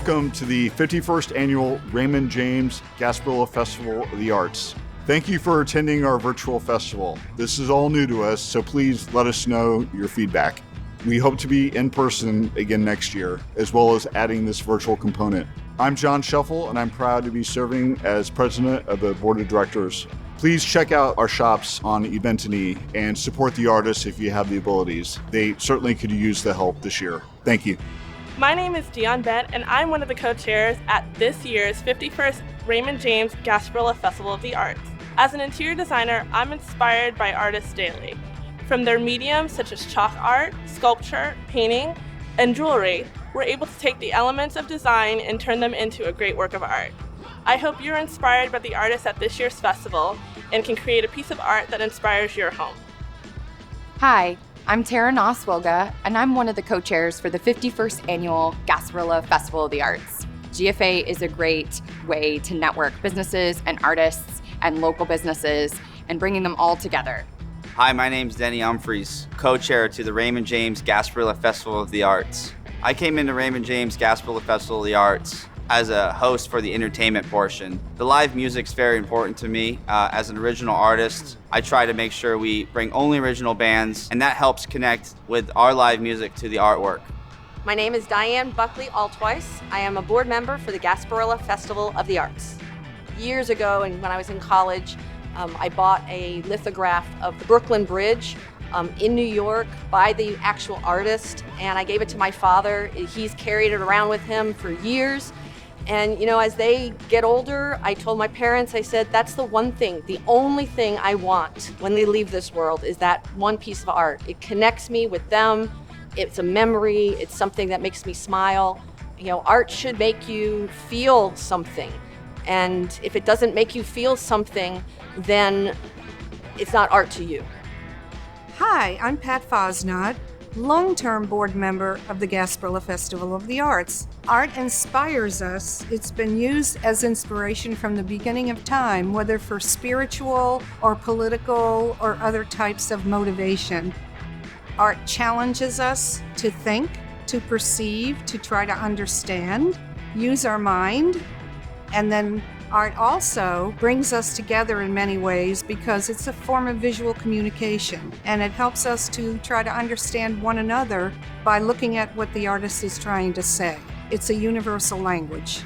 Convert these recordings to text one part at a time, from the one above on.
welcome to the 51st Annual Raymond James Gasparilla Festival of the Arts. Thank you for attending our virtual festival. This is all new to us, so please let us know your feedback. We hope to be in person again next year, as well as adding this virtual component. I'm John Shuffle, and I'm proud to be serving as president of the board of directors. Please check out our shops on Eventini and support the artists if you have the abilities. They certainly could use the help this year. Thank you. My name is Dion Bent, and I'm one of the co-chairs at this year's 51st Raymond James Gasparilla Festival of the Arts. As an interior designer, I'm inspired by artists daily. From their mediums such as chalk art, sculpture, painting, and jewelry, we're able to take the elements of design and turn them into a great work of art. I hope you're inspired by the artists at this year's festival and can create a piece of art that inspires your home. Hi, I'm Tara Noswilga, and I'm one of the co-chairs for the 51st Annual Gasparilla Festival of the Arts. GFA is a great way to network businesses and artists and local businesses and bringing them all together. Hi, my name's Denny Humphreys, co-chair to the Raymond James Gasparilla Festival of the Arts. I came into Raymond James Gasparilla Festival of the Arts as a host for the entertainment portion. The live music's very important to me. As an original artist, I try to make sure we bring only original bands, and that helps connect with our live music to the artwork. My name is Diane Buckley Altweiss. I am a board member for the Gasparilla Festival of the Arts. Years ago, and when I was in college, I bought a lithograph of the Brooklyn Bridge in New York by the actual artist, and I gave it to my father. He's carried it around with him for years. And you know, as they get older, I told my parents, I said, that's the one thing, the only thing I want when they leave this world is that one piece of art. It connects me with them. It's a memory. It's something that makes me smile. You know, art should make you feel something. And if it doesn't make you feel something, then it's not art to you. Hi, I'm Pat Fosnod, long-term board member of the Gasparilla Festival of the Arts. Art inspires us. It's been used as inspiration from the beginning of time, whether for spiritual or political or other types of motivation. Art challenges us to think, to perceive, to try to understand, use our mind, and then art also brings us together in many ways because it's a form of visual communication, and it helps us to try to understand one another by looking at what the artist is trying to say. It's a universal language.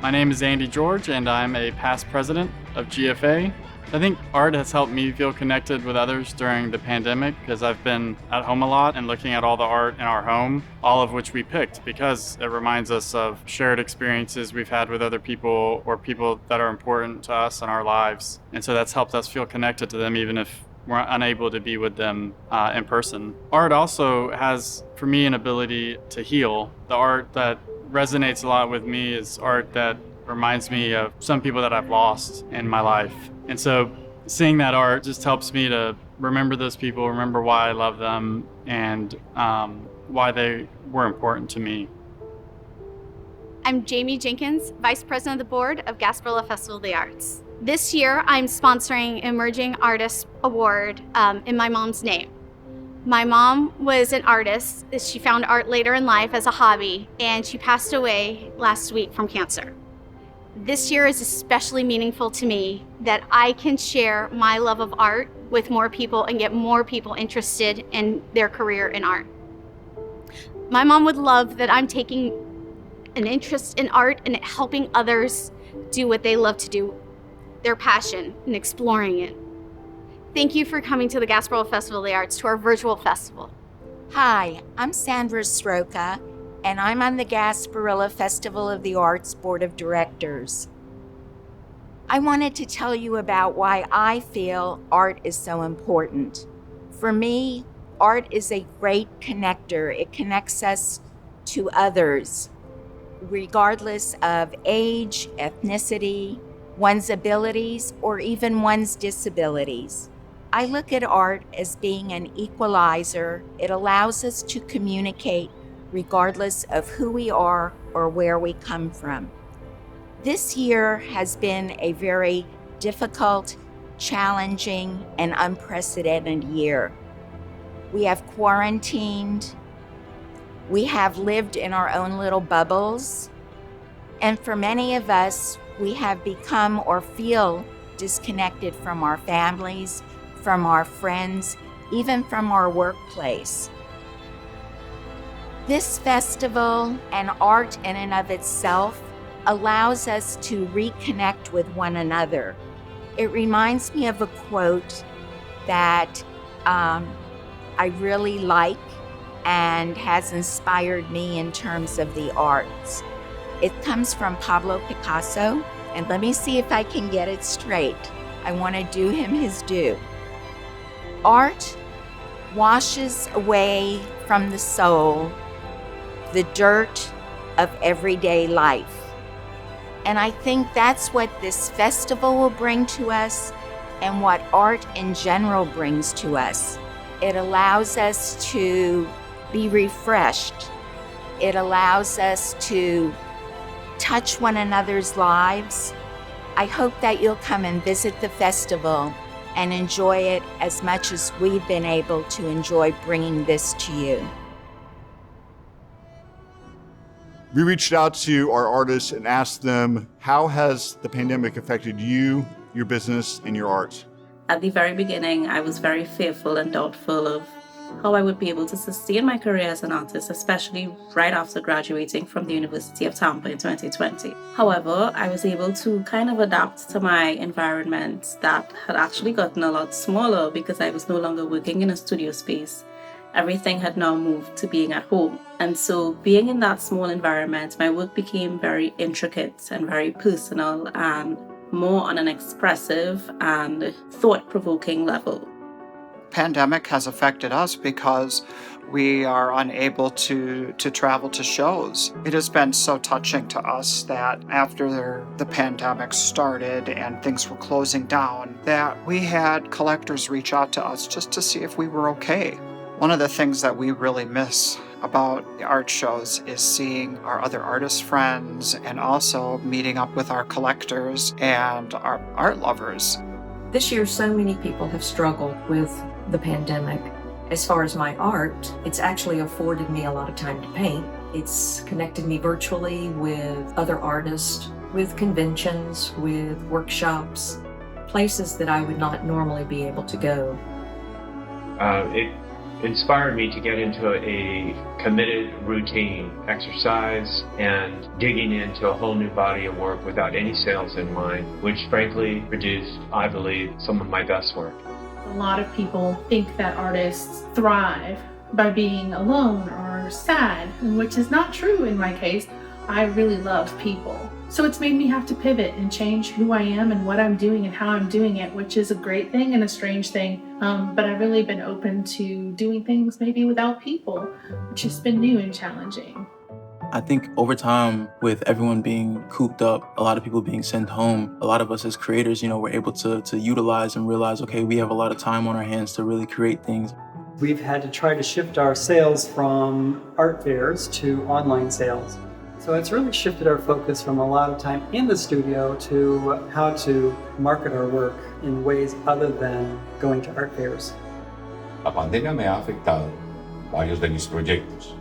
My name is Andy George, and I'm a past president of GFA. I think art has helped me feel connected with others during the pandemic because I've been at home a lot and looking at all the art in our home, all of which we picked because it reminds us of shared experiences we've had with other people or people that are important to us in our lives. And so that's helped us feel connected to them even if we're unable to be with them in person. Art also has, for me, an ability to heal. The art that resonates a lot with me is art that reminds me of some people that I've lost in my life. And so seeing that art just helps me to remember those people, remember why I love them, and why they were important to me. I'm Jamie Jenkins, Vice President of the Board of Gasparilla Festival of the Arts. This year, I'm sponsoring Emerging Artist Award in my mom's name. My mom was an artist. She found art later in life as a hobby, and she passed away last week from cancer. This year is especially meaningful to me that I can share my love of art with more people and get more people interested in their career in art. My mom would love that I'm taking an interest in art and helping others do what they love to do, their passion, and exploring it. Thank you for coming to the Gasparilla Festival of the Arts, to our virtual festival. Hi, I'm Sandra Sroka, and I'm on the Gasparilla Festival of the Arts Board of Directors. I wanted to tell you about why I feel art is so important. For me, art is a great connector. It connects us to others, regardless of age, ethnicity, one's abilities, or even one's disabilities. I look at art as being an equalizer. It allows us to communicate regardless of who we are or where we come from. This year has been a very difficult, challenging, and unprecedented year. We have quarantined. We have lived in our own little bubbles. And for many of us, we have become or feel disconnected from our families, from our friends, even from our workplace. This festival and art in and of itself allows us to reconnect with one another. It reminds me of a quote that I really like and has inspired me in terms of the arts. It comes from Pablo Picasso, and let me see if I can get it straight. I want to do him his due. Art washes away from the soul the dirt of everyday life. And I think that's what this festival will bring to us and what art in general brings to us. It allows us to be refreshed. It allows us to touch one another's lives. I hope that you'll come and visit the festival and enjoy it as much as we've been able to enjoy bringing this to you. We reached out to our artists and asked them, how has the pandemic affected you, your business, and your art? At the very beginning, I was very fearful and doubtful of how I would be able to sustain my career as an artist, especially right after graduating from the University of Tampa in 2020. However, I was able to kind of adapt to my environment that had actually gotten a lot smaller because I was no longer working in a studio space. Everything had now moved to being at home. And so being in that small environment, my work became very intricate and very personal and more on an expressive and thought-provoking level. Pandemic has affected us because we are unable to travel to shows. It has been so touching to us that after the pandemic started and things were closing down, that we had collectors reach out to us just to see if we were okay. One of the things that we really miss about the art shows is seeing our other artist friends and also meeting up with our collectors and our art lovers. This year, so many people have struggled with the pandemic. As far as my art, it's actually afforded me a lot of time to paint. It's connected me virtually with other artists, with conventions, with workshops, places that I would not normally be able to go. It inspired me to get into a committed routine, exercise, and digging into a whole new body of work without any sales in mind, which frankly produced, I believe, some of my best work. A lot of people think that artists thrive by being alone or sad, which is not true in my case. I really love people. So it's made me have to pivot and change who I am and what I'm doing and how I'm doing it, which is a great thing and a strange thing. But I've really been open to doing things maybe without people, which has been new and challenging. I think over time, with everyone being cooped up, a lot of people being sent home, a lot of us as creators, we're able to utilize and realize, okay, we have a lot of time on our hands to really create things. We've had to try to shift our sales from art fairs to online sales. So it's really shifted our focus from a lot of time in the studio to how to market our work in ways other than going to art fairs. La pandemia me ha afectado varios de mis proyectos.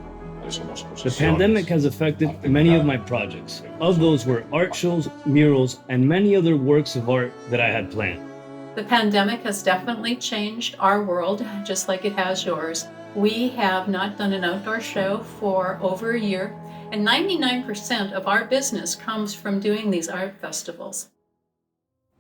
The pandemic has affected many of my projects. Of those were art shows, murals, and many other works of art that I had planned. The pandemic has definitely changed our world, just like it has yours. We have not done an outdoor show for over a year, and 99% of our business comes from doing these art festivals.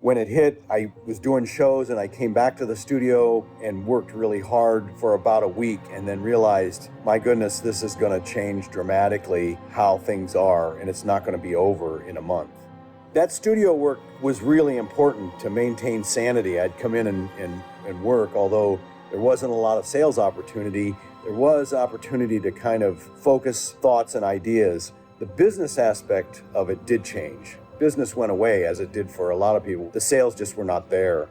When it hit, I was doing shows and I came back to the studio and worked really hard for about a week and then realized, my goodness, this is going to change dramatically how things are, and it's not going to be over in a month. That studio work was really important to maintain sanity. I'd come in and work, although there wasn't a lot of sales opportunity. There was opportunity to kind of focus thoughts and ideas. The business aspect of it did change. Business went away, as it did for a lot of people. The sales just were not there.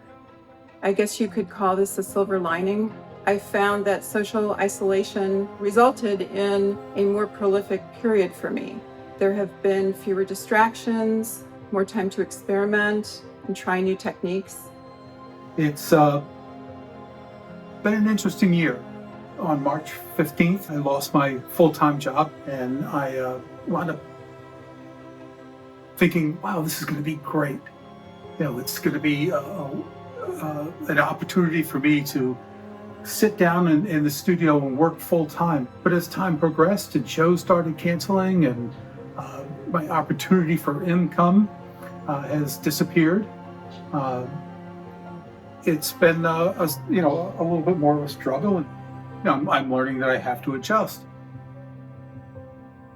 I guess you could call this a silver lining. I found that social isolation resulted in a more prolific period for me. There have been fewer distractions, more time to experiment and try new techniques. It's been an interesting year. On March 15th, I lost my full-time job and I wound up thinking, wow, this is going to be great. It's going to be an opportunity for me to sit down in the studio and work full time. But as time progressed and shows started canceling and my opportunity for income has disappeared, it's been a little bit more of a struggle, and I'm learning that I have to adjust.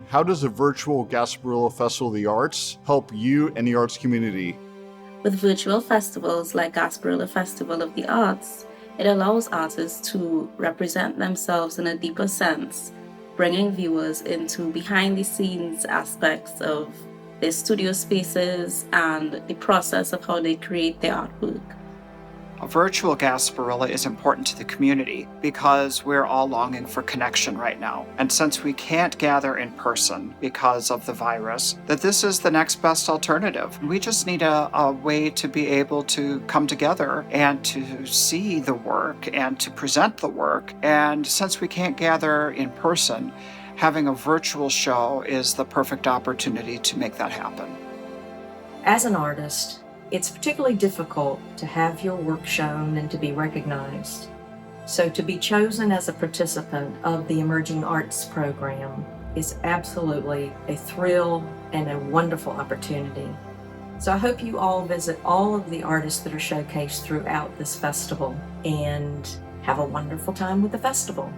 How does the virtual Gasparilla Festival of the Arts help you and the arts community? With virtual festivals like Gasparilla Festival of the Arts, it allows artists to represent themselves in a deeper sense, bringing viewers into behind-the-scenes aspects of their studio spaces and the process of how they create their artwork. A virtual Gasparilla is important to the community because we're all longing for connection right now. And since we can't gather in person because of the virus, that this is the next best alternative. We just need a way to be able to come together and to see the work and to present the work. And since we can't gather in person, having a virtual show is the perfect opportunity to make that happen. As an artist, it's particularly difficult to have your work shown and to be recognized. So to be chosen as a participant of the Emerging Arts program is absolutely a thrill and a wonderful opportunity. So I hope you all visit all of the artists that are showcased throughout this festival and have a wonderful time with the festival.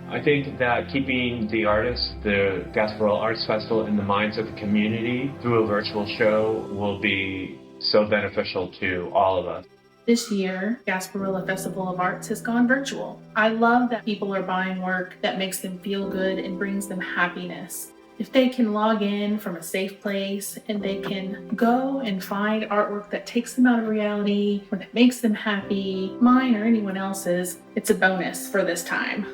I think that keeping the artists, the Gasparilla Arts Festival, in the minds of the community through a virtual show will be so beneficial to all of us. This year, Gasparilla Festival of Arts has gone virtual. I love that people are buying work that makes them feel good and brings them happiness. If they can log in from a safe place and they can go and find artwork that takes them out of reality or that makes them happy, mine or anyone else's, it's a bonus for this time.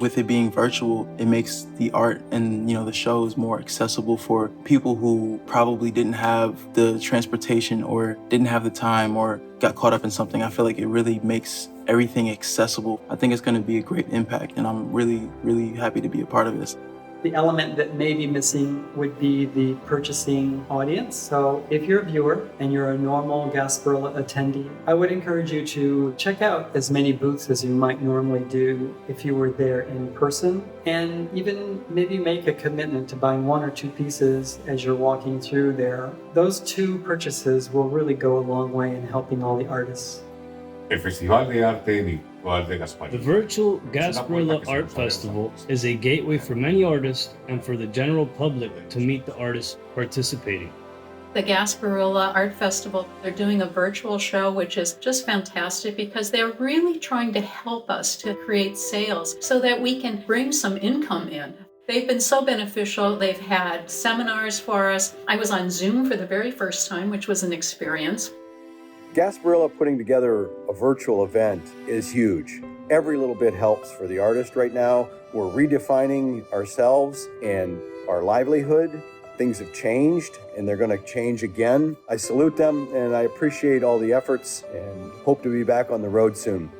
With it being virtual, it makes the art and the shows more accessible for people who probably didn't have the transportation or didn't have the time or got caught up in something. I feel like it really makes everything accessible. I think it's going to be a great impact, and I'm really, really happy to be a part of this. The element that may be missing would be the purchasing audience. So if you're a viewer and you're a normal Gasparilla attendee, I would encourage you to check out as many booths as you might normally do if you were there in person, and even maybe make a commitment to buying one or two pieces as you're walking through there. Those two purchases will really go a long way in helping all the artists. El Festival de Arte Virtual de Gasparilla. The virtual Gasparilla Art Festival is a gateway for many artists and for the general public to meet the artists participating. The Gasparilla Art Festival, they're doing a virtual show, which is just fantastic because they're really trying to help us to create sales so that we can bring some income in. They've been so beneficial. They've had seminars for us. I was on Zoom for the very first time, which was an experience. Gasparilla putting together a virtual event is huge. Every little bit helps for the artist right now. We're redefining ourselves and our livelihood. Things have changed and they're going to change again. I salute them and I appreciate all the efforts and hope to be back on the road soon.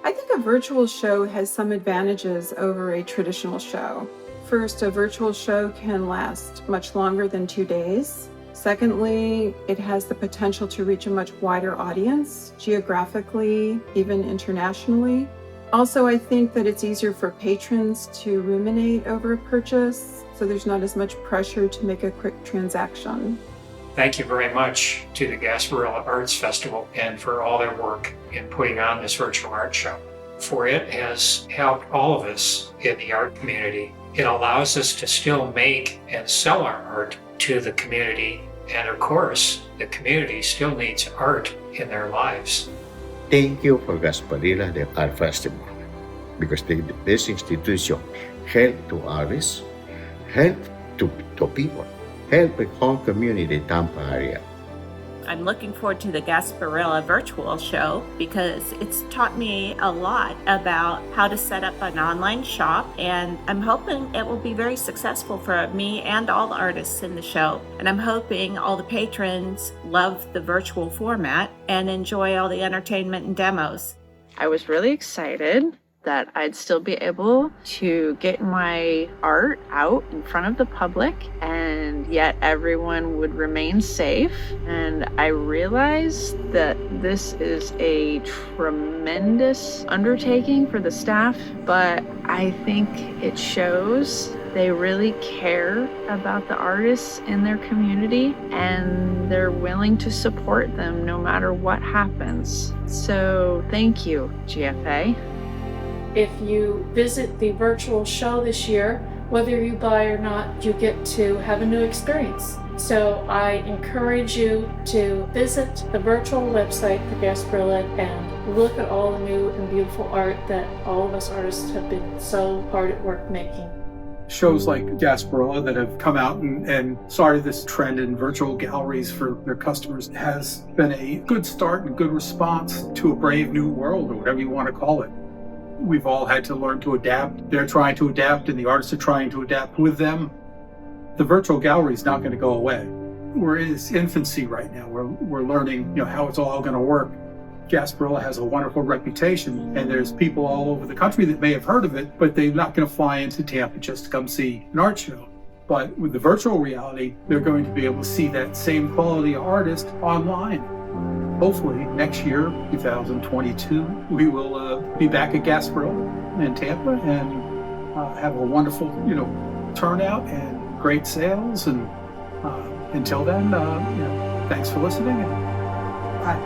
I think a virtual show has some advantages over a traditional show. First, a virtual show can last much longer than 2 days. Secondly, it has the potential to reach a much wider audience, geographically, even internationally. Also, I think that it's easier for patrons to ruminate over a purchase, so there's not as much pressure to make a quick transaction. Thank you very much to the Gasparilla Arts Festival and for all their work in putting on this virtual art show. For it has helped all of us in the art community. It allows us to still make and sell our art to the community. And of course, the community still needs art in their lives. Thank you for Gasparilla the Art Festival, because this institution help to artists, help to people, help the whole community Tampa area. I'm looking forward to the Gasparilla virtual show because it's taught me a lot about how to set up an online shop, and I'm hoping it will be very successful for me and all the artists in the show. And I'm hoping all the patrons love the virtual format and enjoy all the entertainment and demos. I was really excited. that I'd still be able to get my art out in front of the public, and yet everyone would remain safe. And I realized that this is a tremendous undertaking for the staff, but I think it shows they really care about the artists in their community, and they're willing to support them no matter what happens. So thank you, GFA. If you visit the virtual show this year, whether you buy or not, you get to have a new experience. So I encourage you to visit the virtual website for Gasparilla and look at all the new and beautiful art that all of us artists have been so hard at work making. Shows like Gasparilla that have come out and started this trend in virtual galleries for their customers has been a good start and good response to a brave new world, or whatever you want to call it. We've all had to learn to adapt. They're trying to adapt, and the artists are trying to adapt with them. The virtual gallery is not going to go away. We're in its infancy right now. We're learning, how it's all going to work. Gasparilla has a wonderful reputation, and there's people all over the country that may have heard of it, but they're not going to fly into Tampa just to come see an art show. But with the virtual reality, they're going to be able to see that same quality artist online. Hopefully next year, 2022, we will be back at Gasparilla in Tampa and have a wonderful, turnout and great sales. And until then, thanks for listening. And bye.